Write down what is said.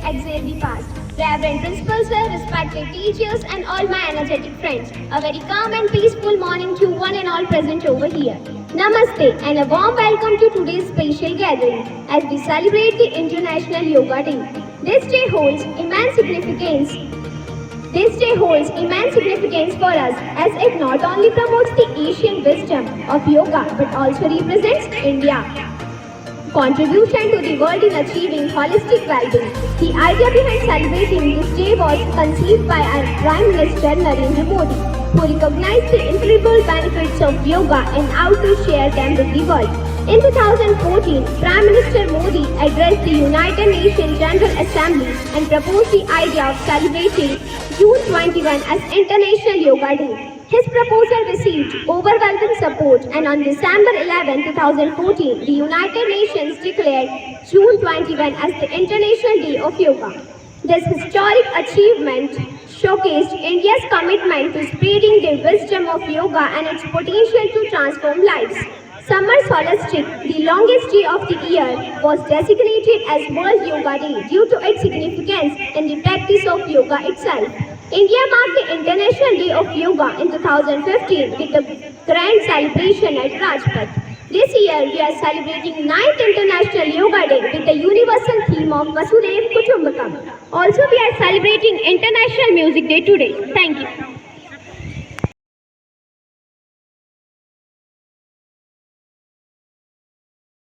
exile the past. Reverend Principal Sir, respected teachers, and all my energetic friends. A very calm and peaceful morning to one and all present over here. Namaste and a warm welcome to today's special gathering as we celebrate the International Yoga Day. This day holds immense significance. This day holds immense significance for us as it not only promotes the ancient wisdom of yoga but also represents India contribution to the world in achieving holistic well-being. The idea behind celebrating this day was conceived by our Prime Minister Narendra Modi, who recognized the incredible benefits of yoga and how to share them with the world. In 2014, Prime Minister Modi addressed the United Nations General Assembly and proposed the idea of celebrating June 21 as International Yoga Day. His proposal received overwhelming support, and on December 11, 2014, the United Nations declared June 21 as the International Day of Yoga. This historic achievement showcased India's commitment to spreading the wisdom of yoga and its potential to transform lives. Summer solstice, the longest day of the year, was designated as World Yoga Day due to its significance in the practice of yoga itself. India marked the International Day of Yoga in 2015 with a grand celebration at Rajpath. This year, we are celebrating 9th International Yoga Day with the universal theme of Vasudev Kutumbakam. Also, we are celebrating International Music Day today. Thank you.